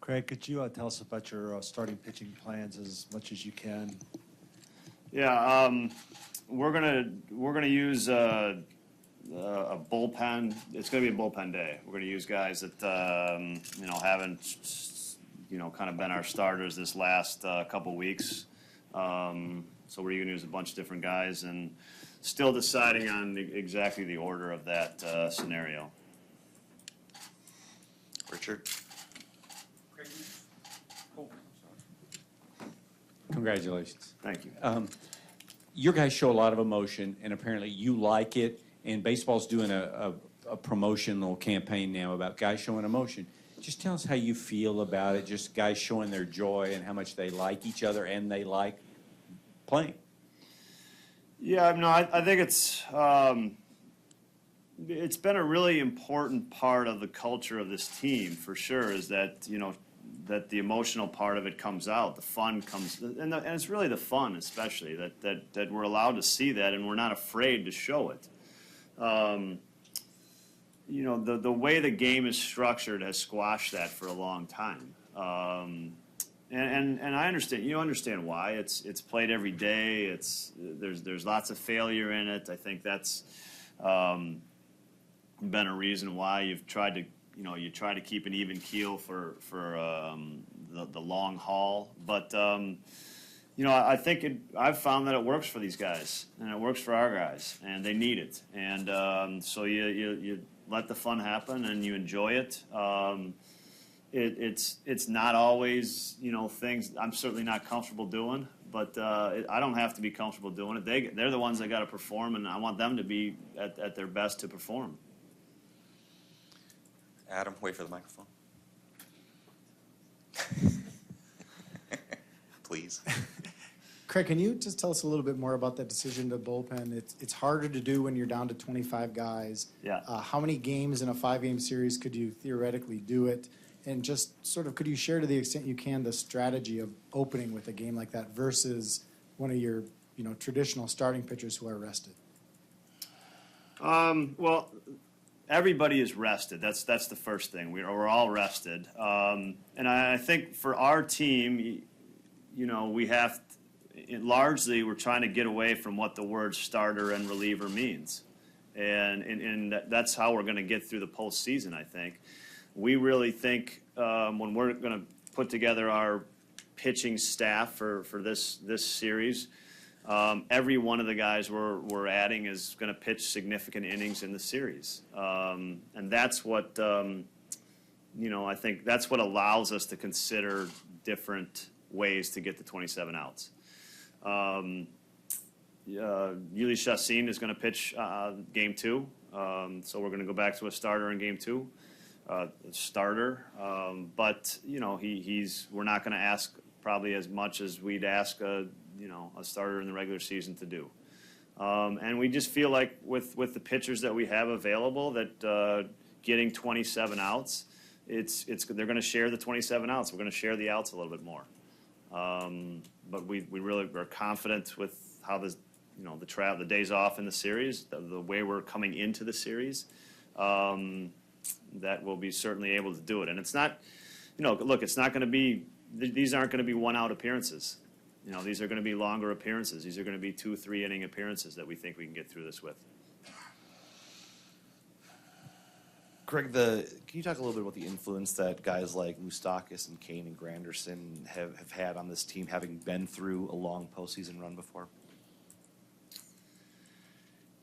Craig, could you tell us about your starting pitching plans as much as you can? Yeah, we're gonna use a bullpen. It's gonna be a bullpen day. We're gonna use guys that haven't kind of been our starters this last couple weeks. So we're gonna use a bunch of different guys and still deciding on exactly the order of that scenario. Richard. Congratulations. Thank you. Your guys show a lot of emotion, and apparently you like it. And baseball's doing a promotional campaign now about guys showing emotion. Just tell us how you feel about it, just guys showing their joy and how much they like each other and they like playing. Yeah, no, I think it's been a really important part of the culture of this team for sure. Is that that the emotional part of it comes out, the fun comes, and it's really the fun, especially that we're allowed to see that, and we're not afraid to show it. The way the game is structured has squashed that for a long time. And I understand. You understand why. It's played every day. There's lots of failure in it. I think that's been a reason why you've tried to you try to keep an even keel for the long haul. But I think I've found that it works for these guys and it works for our guys, and they need it. And so you let the fun happen and you enjoy it. It's not always things I'm certainly not comfortable doing, but I don't have to be comfortable doing it. They're the ones that got to perform, and I want them to be at their best to perform. Adam, wait for the microphone. Please. Craig, can you just tell us a little bit more about that decision to bullpen? It's harder to do when you're down to 25 guys. Yeah. How many games in a 5-game series could you theoretically do it? And just sort of, could you share to the extent you can the strategy of opening with a game like that versus one of your traditional starting pitchers who are rested? Well, everybody is rested. That's the first thing. We're all rested. And I think for our team, we have largely we're trying to get away from what the word starter and reliever means, and that's how we're going to get through the postseason. I think we really think when we're going to put together our pitching staff for this series. Every one of the guys we're adding is going to pitch significant innings in the series, and that's what I think that's what allows us to consider different ways to get to 27 outs. Yelich and Cain is going to pitch game 2, so we're going to go back to a starter in game 2. But we're not going to ask probably as much as we'd ask a starter in the regular season to do. And we just feel like with the pitchers that we have available that getting 27 outs, they're going to share the 27 outs. We're going to share the outs a little bit more. But we really are confident with how the days off in the series, the way we're coming into the series, that we'll be certainly able to do it. And it's not, look, it's not going to be, these aren't going to be 1-out appearances. These are going to be longer appearances. These are going to be 2-3 inning appearances that we think we can get through this with. Craig, can you talk a little bit about the influence that guys like Moustakas and Cain and Granderson have had on this team, having been through a long postseason run before?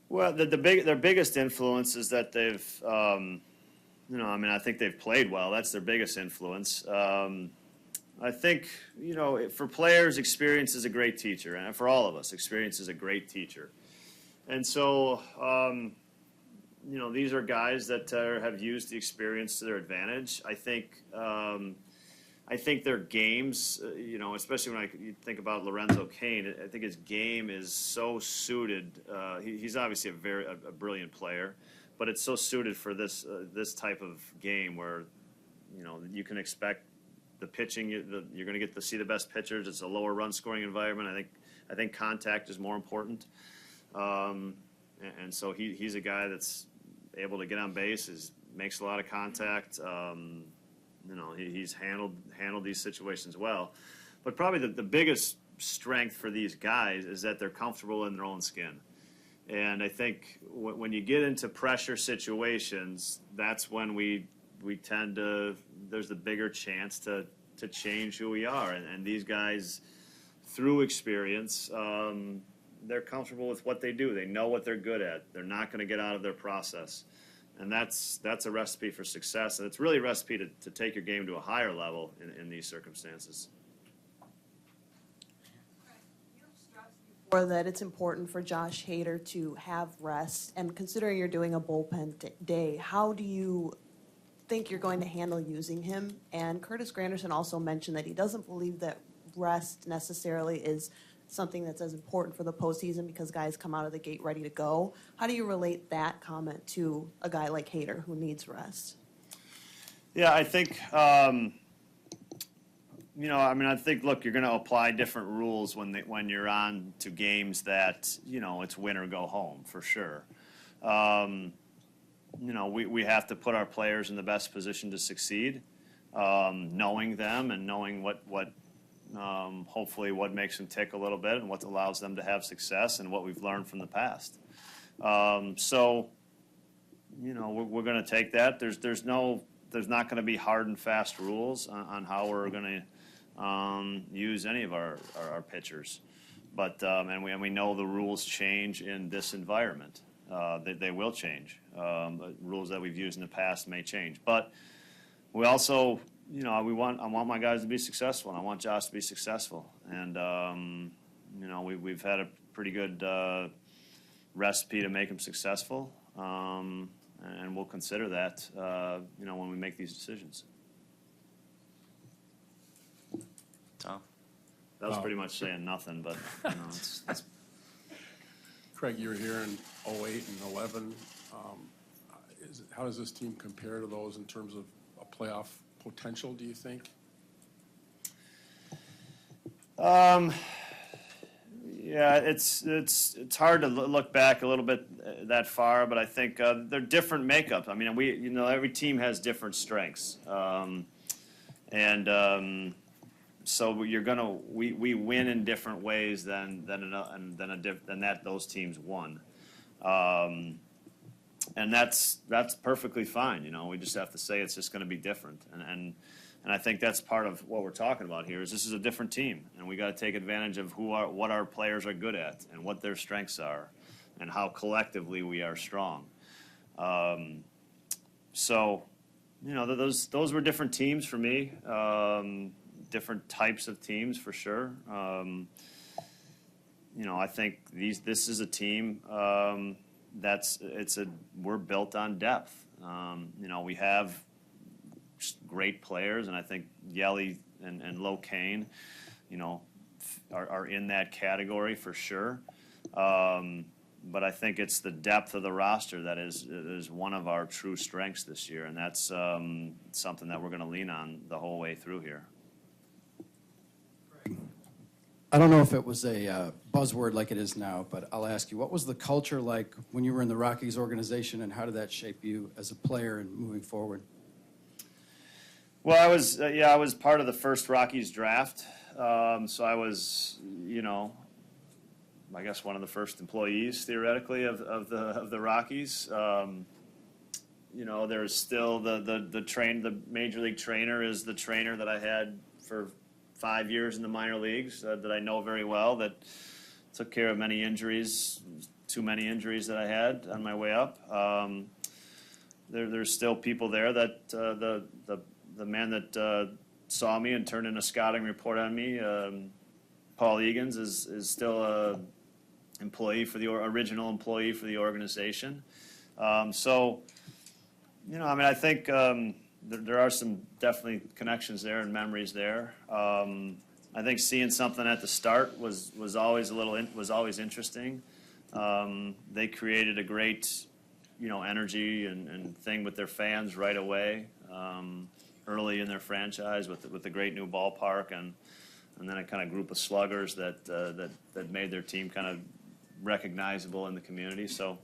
Well, their biggest influence is that they've, I think they've played well. That's their biggest influence. I think, for players, experience is a great teacher. And for all of us, experience is a great teacher. And so, these are guys that have used the experience to their advantage. I think their games, especially when you think about Lorenzo Cain, I think his game is so suited. He's obviously a brilliant player, but it's so suited for this type of game where, you can expect the pitching. You're going to get to see the best pitchers. It's a lower run scoring environment. I think contact is more important. And so he's a guy that's able to get on base, makes a lot of contact. He's handled these situations well. But probably the biggest strength for these guys is that they're comfortable in their own skin. And I think when you get into pressure situations, that's when we tend to, there's the bigger chance to change who we are. And these guys, through experience, they're comfortable with what they do. They know what they're good at. They're not going to get out of their process. And that's a recipe for success. And it's really a recipe to take your game to a higher level in these circumstances. Or that it's important for Josh Hader to have rest. And considering you're doing a bullpen day, how do you think you're going to handle using him? And Curtis Granderson also mentioned that he doesn't believe that rest necessarily is something that's as important for the postseason because guys come out of the gate ready to go. How do you relate that comment to a guy like Hader who needs rest? Yeah, I think, I think, look, you're going to apply different rules when you're on to games that, it's win or go home, for sure. We have to put our players in the best position to succeed, knowing them and knowing what hopefully what makes them tick a little bit and what allows them to have success and what we've learned from the past. We're going to take that. There's not going to be hard and fast rules on how we're going to use any of our pitchers. But and we know the rules change in this environment. They will change. Rules that we've used in the past may change. But we also, I want my guys to be successful, and I want Josh to be successful. And we've had a pretty good recipe to make him successful, and we'll consider that when we make these decisions. Tom? That was pretty much saying nothing, but it's Craig, you were here in 08 and 11. How does this team compare to those in terms of a playoff potential, do you think? Yeah, it's hard to look back a little bit that far, but I think they're different makeups. I mean, every team has different strengths, so we win in different ways than those teams won, and that's perfectly fine. We just have to say it's just going to be different, and I think that's part of what we're talking about here. Is this is a different team, and we got to take advantage of what our players are good at and what their strengths are, and how collectively we are strong. Those were different teams for me. Different types of teams for sure. I think this is a team we're built on depth. We have great players, and I think Yelich and Lorenzo Cain, are in that category for sure. But I think it's the depth of the roster that is one of our true strengths this year, and that's something that we're going to lean on the whole way through here. I don't know if it was a buzzword like it is now, but I'll ask you, what was the culture like when you were in the Rockies organization, and how did that shape you as a player and moving forward? Well, I was part of the first Rockies draft, so I was, I guess one of the first employees theoretically of the Rockies. There's still the major league trainer is the trainer that I had for 5 years in the minor leagues that I know very well, that took care of many injuries, too many injuries that I had on my way up. There's still people there that the man that saw me and turned in a scouting report on me, Paul Egan's, is still a original employee for the organization. I think there are some definitely connections there and memories there. I think seeing something at the start was always interesting. They created a great, energy and thing with their fans right away, early in their franchise with the great new ballpark and then a kind of group of sluggers that made their team kind of recognizable in the community. So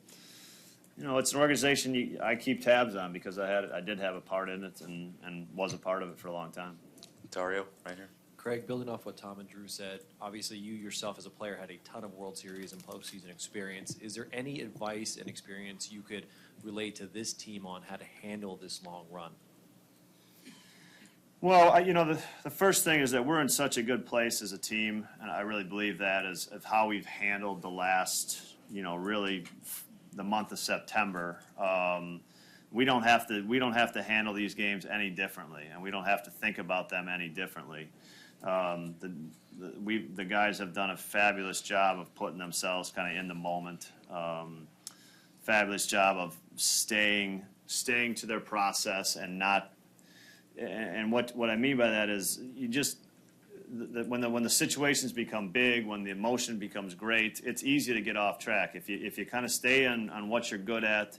You know, it's an organization I keep tabs on because I did have a part in it and was a part of it for a long time. Dario, right here. Craig, building off what Tom and Drew said, obviously you yourself as a player had a ton of World Series and postseason experience. Is there any advice and experience you could relate to this team on how to handle this long run? Well, you know, the first thing is that we're in such a good place as a team, and I really believe that is of how we've handled the last, you know, really the month of September. We don't have to handle these games any differently, and we don't have to think about them any differently. The guys have done a fabulous job of putting themselves kind of in the moment. Fabulous job of staying to their process and not. And what I mean by that is you just when the situations become big, when the emotion becomes great, it's easy to get off track. If you kind of stay on what you're good at,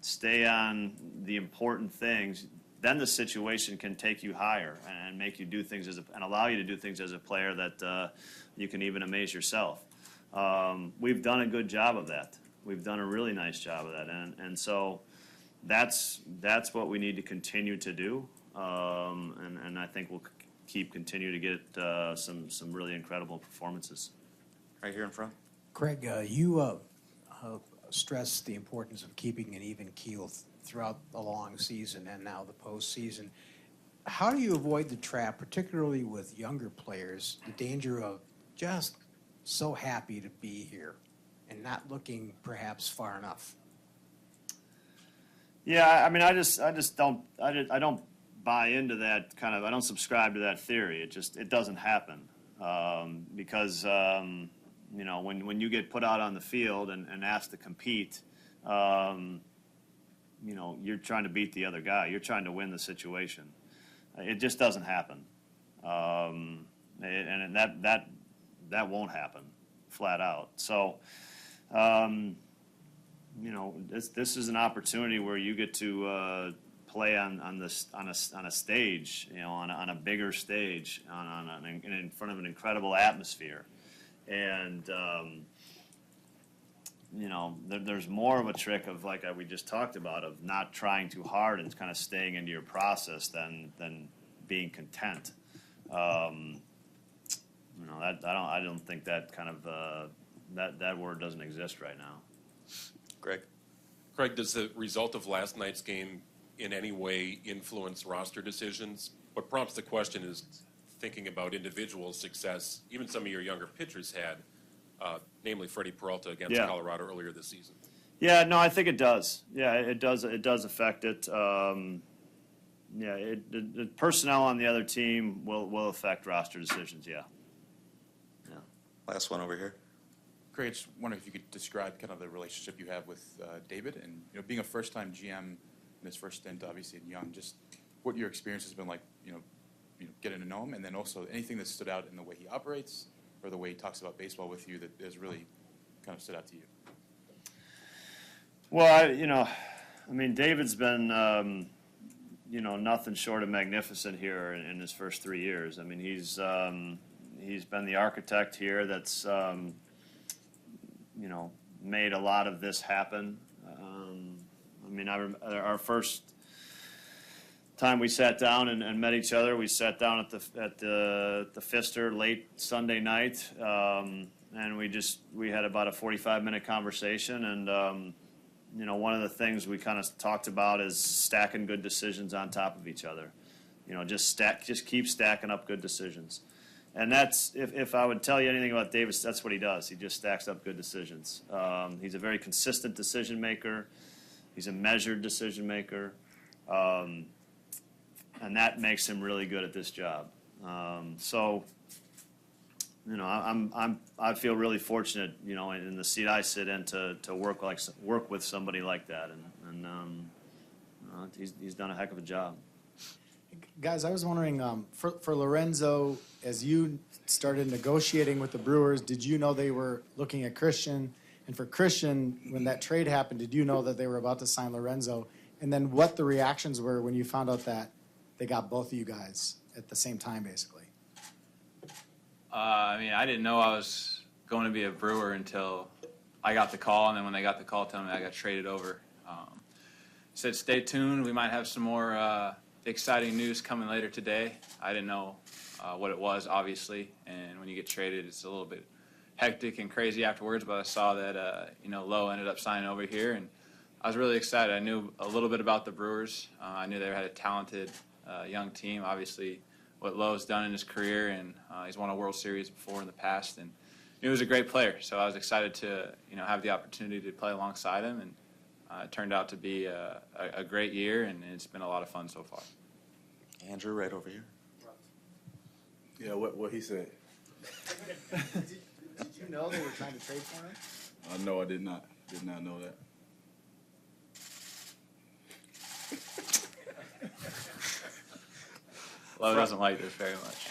stay on the important things, then the situation can take you higher and make you do things and allow you to do things as a player that you can even amaze yourself. We've done a good job of that. We've done a really nice job of that, and so that's what we need to continue to do, and I think we'll continue to get some really incredible performances. Right here in front. Craig, you stressed the importance of keeping an even keel throughout the long season and now the postseason. How do you avoid the trap, particularly with younger players, the danger of just so happy to be here and not looking perhaps far enough? Yeah, I mean, I don't buy into that kind of. I don't subscribe to that theory. It doesn't happen because you know when you get put out on the field and asked to compete, you know you're trying to beat the other guy. You're trying to win the situation. It just doesn't happen, and that won't happen, flat out. So. You know, this is an opportunity where you get to play on a stage, you know, on a bigger stage, in front of an incredible atmosphere, and you know, there's more of a trick of like we just talked about of not trying too hard and kind of staying into your process than being content. You know, I don't think that kind of that word doesn't exist right now. Greg. Craig, does the result of last night's game in any way influence roster decisions? What prompts the question is thinking about individual success, even some of your younger pitchers had, namely Freddie Peralta against Colorado earlier this season. Yeah, no, I think it does. Yeah, it does. It does affect it. Yeah, the personnel on the other team will affect roster decisions. Yeah. Yeah. Last one over here. Craig, I just wonder if you could describe kind of the relationship you have with David, and you know, being a first-time GM in his first stint, obviously in Young, just what your experience has been like, you know, getting to know him, and then also anything that stood out in the way he operates or the way he talks about baseball with you that has really kind of stood out to you. Well, I mean, David's been, you know, nothing short of magnificent here in his first 3 years. I mean, he's been the architect here that's. You know, made a lot of this happen. I mean, our first time we sat down and met each other, we sat down at the Pfister late Sunday night, and we had about a 45-minute conversation. And you know, one of the things we kind of talked about is stacking good decisions on top of each other. You know, just keep stacking up good decisions. And that's, if I would tell you anything about Davis, that's what he does. He just stacks up good decisions. He's a very consistent decision maker. He's a measured decision maker. And that makes him really good at this job. So, you know, I feel really fortunate, you know, in the seat I sit in to work with somebody like that. And he's done a heck of a job. Guys, I was wondering, for Lorenzo, as you started negotiating with the Brewers, did you know they were looking at Christian? And for Christian, when that trade happened, did you know that they were about to sign Lorenzo? And then what the reactions were when you found out that they got both of you guys at the same time, basically? I mean, I didn't know I was going to be a Brewer until I got the call, and then when they got the call telling me I got traded over, said stay tuned. We might have some more exciting news coming later today. I didn't know what it was, obviously, and when you get traded, it's a little bit hectic and crazy afterwards, but I saw that, Lowe ended up signing over here, and I was really excited. I knew a little bit about the Brewers. I knew they had a talented young team, obviously, what Lowe's done in his career, and he's won a World Series before in the past, and he was a great player, so I was excited to, have the opportunity to play alongside him, and it turned out to be a great year, and it's been a lot of fun so far. Andrew, right over here. Yeah, what he said. Did you know they were trying to trade for him? No, I did not. Did not know that. Lowe doesn't like this very much.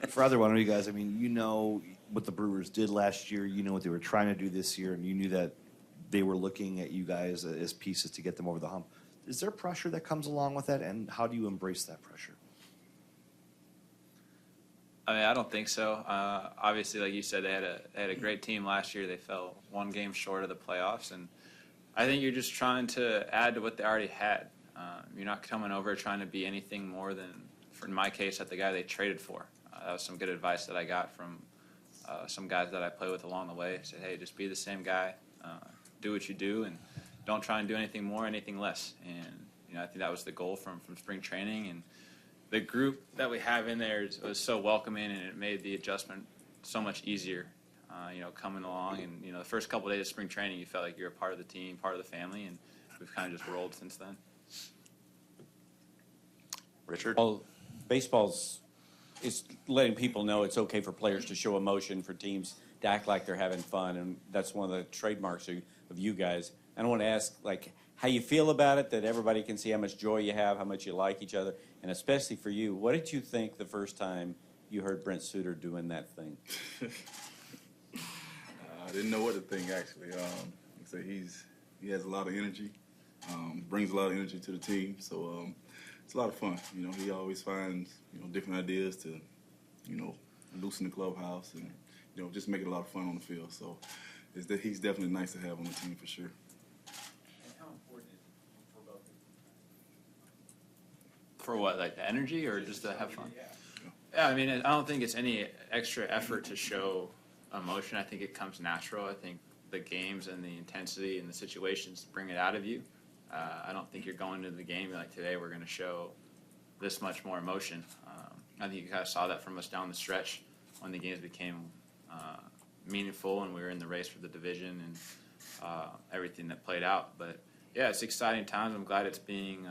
For either one of you guys, I mean, you know what the Brewers did last year. You know what they were trying to do this year, and you knew that they were looking at you guys as pieces to get them over the hump. Is there pressure that comes along with that, and how do you embrace that pressure? I mean, I don't think so. Obviously, like you said, they had a great team last year. They fell one game short of the playoffs, and I think you're just trying to add to what they already had. You're not coming over trying to be anything more than, in my case, the guy they traded for. That was some good advice that I got from some guys that I play with along the way. Said, hey, just be the same guy, do what you do, and don't try and do anything more, anything less. And I think that was the goal from spring training, and the group that we have in there was so welcoming, and it made the adjustment so much easier. Coming along, and the first couple of days of spring training, you felt like you're a part of the team, part of the family, and we've kind of just rolled since then. Richard? Well, baseball's is letting people know it's okay for players to show emotion, for teams to act like they're having fun, and that's one of the trademarks of you guys. And I want to ask, how you feel about it, that everybody can see how much joy you have, how much you like each other, and especially for you, what did you think the first time you heard Brent Suter doing that thing? I didn't know what to think, actually. He has a lot of energy, brings a lot of energy to the team, so it's a lot of fun. He always finds different ideas to loosen the clubhouse and just make it a lot of fun on the field. So he's definitely nice to have on the team for sure. And how important is it for both? For what, like the energy, or just to have fun? Yeah, I mean, I don't think it's any extra effort to show emotion. I think it comes natural. I think the games and the intensity and the situations bring it out of you. I don't think you're going into the game like, today we're going to show this much more emotion. I think you kind of saw that from us down the stretch when the games became meaningful and we were in the race for the division and everything that played out. But yeah, it's exciting times. I'm glad it's being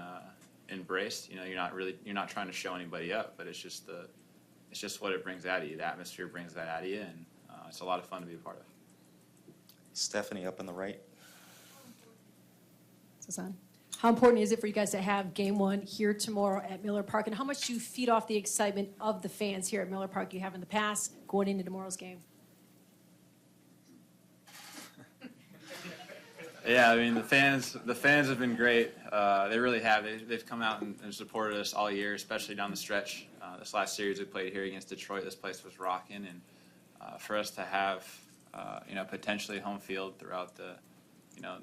embraced. You're not trying to show anybody up, but it's just what it brings out of you. The atmosphere brings that out of you, and it's a lot of fun to be a part of. Stephanie up on the right. How important is it for you guys to have game one here tomorrow at Miller Park, and how much do you feed off the excitement of the fans here at Miller Park you have in the past going into tomorrow's game? Yeah, I mean, the fans have been great. They really have. They've come out and supported us all year, especially down the stretch. This last series we played here against Detroit, this place was rocking, and for us to have potentially home field throughout the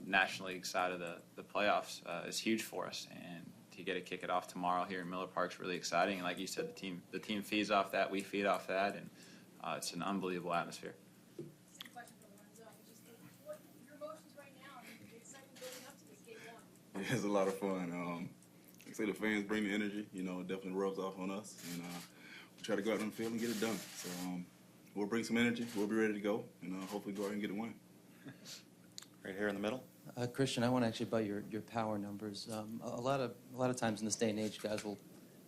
National League side of the playoffs is huge for us, and to get to kick it off tomorrow here in Miller Park is really exciting. And like you said, the team feeds off that, we feed off that, and it's an unbelievable atmosphere. It's a lot of fun. Like I say, the fans bring the energy. It definitely rubs off on us, and we try to go out on the field and get it done. So we'll bring some energy. We'll be ready to go, and hopefully go out and get a win. Right here in the middle. Christian, I want to actually about your power numbers. A lot of times in this day and age, guys will,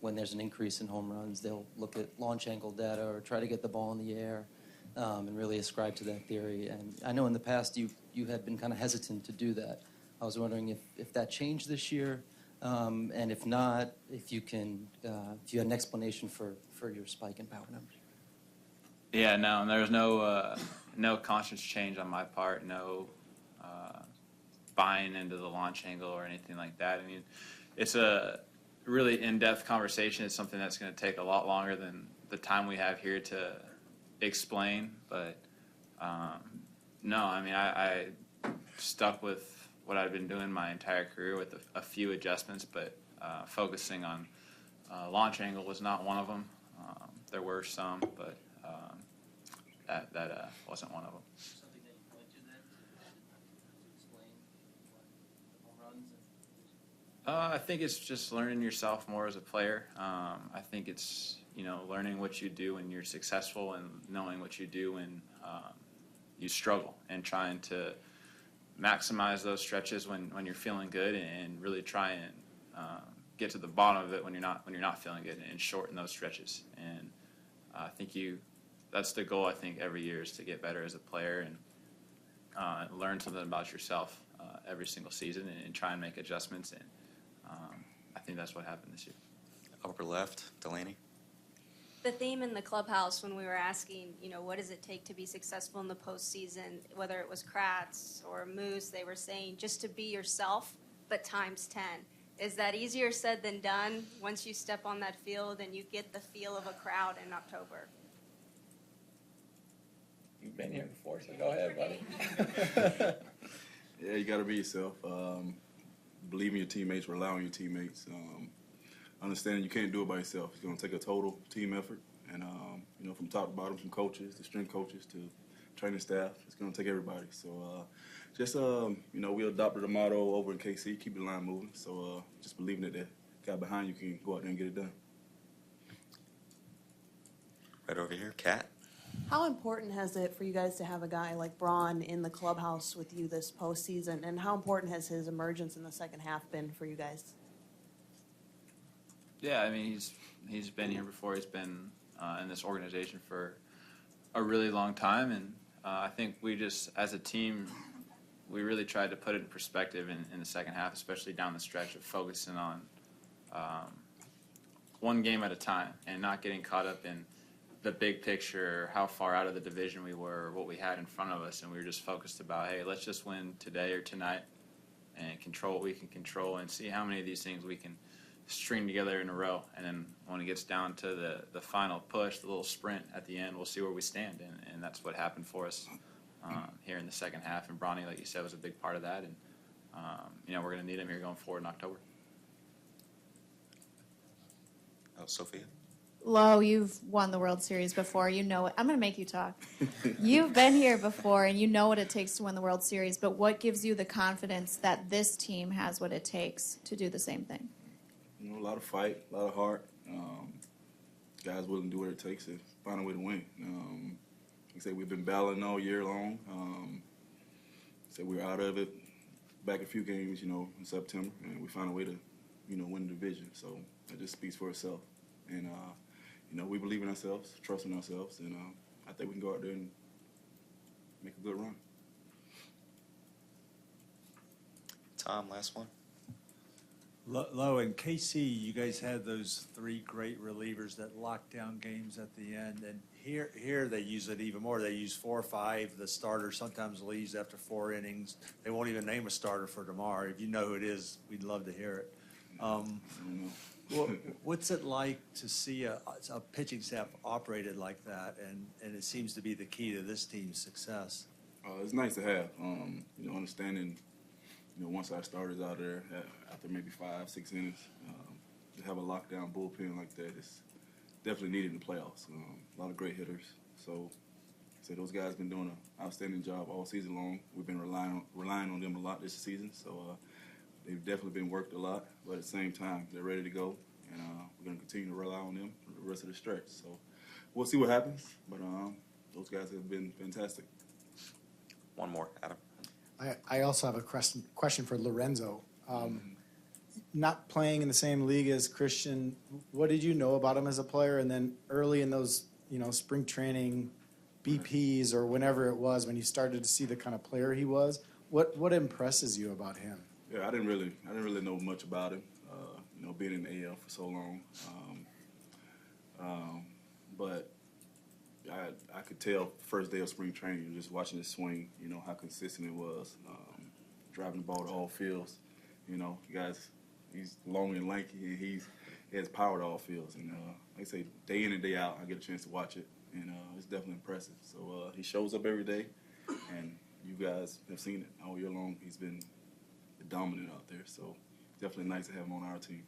when there's an increase in home runs, they'll look at launch angle data or try to get the ball in the air and really ascribe to that theory. And I know in the past you had been kind of hesitant to do that. I was wondering if that changed this year, and if not, if you had an explanation for your spike in power numbers. Yeah, no, there was no conscious change on my part, no buying into the launch angle or anything like that. I mean, it's a really in-depth conversation. It's something that's going to take a lot longer than the time we have here to explain, but No, I mean, I stuck with what I've been doing my entire career with a few adjustments, but focusing on launch angle was not one of them. There were some, but that wasn't one of them. Something that you point to then to explain what the home runs and I think it's just learning yourself more as a player. I think it's learning what you do when you're successful and knowing what you do when you struggle, and trying to maximize those stretches when you're feeling good, and really try and get to the bottom of it when you're not feeling good, and shorten those stretches. And I think that's the goal. I think every year is to get better as a player and learn something about yourself every single season, and try and make adjustments. And I think that's what happened this year. Upper left, Delaney. The theme in the clubhouse when we were asking, what does it take to be successful in the postseason, whether it was Kratz or Moose, they were saying just to be yourself, but times 10. Is that easier said than done once you step on that field and you get the feel of a crowd in October? You've been here before, so go ahead, buddy. Yeah, you got to be yourself. Believe in your teammates, rely on your teammates. Understanding you can't do it by yourself. It's going to take a total team effort. And, from top to bottom, from coaches to strength coaches to training staff, it's going to take everybody. So we adopted a motto over in KC, keep the line moving. So just believing that the guy behind you can go out there and get it done. Right over here, Kat. How important has it for you guys to have a guy like Braun in the clubhouse with you this postseason, and how important has his emergence in the second half been for you guys? Yeah, I mean, he's been here before. He's been in this organization for a really long time, and I think we just, as a team, we really tried to put it in perspective in the second half, especially down the stretch of focusing on one game at a time and not getting caught up in the big picture, how far out of the division we were, or what we had in front of us, and we were just focused about, hey, let's just win today or tonight and control what we can control and see how many of these things we can string together in a row. And then when it gets down to the final push, the little sprint at the end, we'll see where we stand. And that's what happened for us here in the second half. And Bronny, like you said, was a big part of that. And, we're going to need him here going forward in October. Oh, Sophia. Lo, you've won the World Series before. You know it. I'm going to make you talk. You've been here before, and you know what it takes to win the World Series. But what gives you the confidence that this team has what it takes to do the same thing? A lot of fight, a lot of heart. Guys willing to do what it takes to find a way to win. Like I said, we've been battling all year long. We're out of it back a few games, in September, and we found a way to, win the division. So that just speaks for itself. And, we believe in ourselves, trust in ourselves, and I think we can go out there and make a good run. Tom, last one. Lo, in KC, you guys had those three great relievers that locked down games at the end, and here they use it even more. They use 4 or 5. The starter sometimes leaves after 4 innings. They won't even name a starter for tomorrow. If you know who it is, we'd love to hear it. What's it like to see a pitching staff operated like that, and it seems to be the key to this team's success? It's nice to have, understanding, once our starters out there after maybe 5, 6 innings, to have a lockdown bullpen like that is definitely needed in the playoffs. A lot of great hitters. So those guys have been doing an outstanding job all season long. We've been relying on them a lot this season. So they've definitely been worked a lot. But at the same time, they're ready to go. And we're going to continue to rely on them for the rest of the stretch. So we'll see what happens. But those guys have been fantastic. One more, Adam. I also have a question for Lorenzo. Not playing in the same league as Christian, what did you know about him as a player? And then early in those, spring training BPs or whenever it was when you started to see the kind of player he was, what impresses you about him? Yeah, I didn't really know much about him. Being in the AL for so long, but I could tell first day of spring training, just watching his swing, how consistent it was, driving the ball to all fields. He's long and lanky, and he has power to all fields. And like I say, day in and day out, I get a chance to watch it. and it's definitely impressive. So he shows up every day, and you guys have seen it all year long. He's been dominant out there, so definitely nice to have him on our team.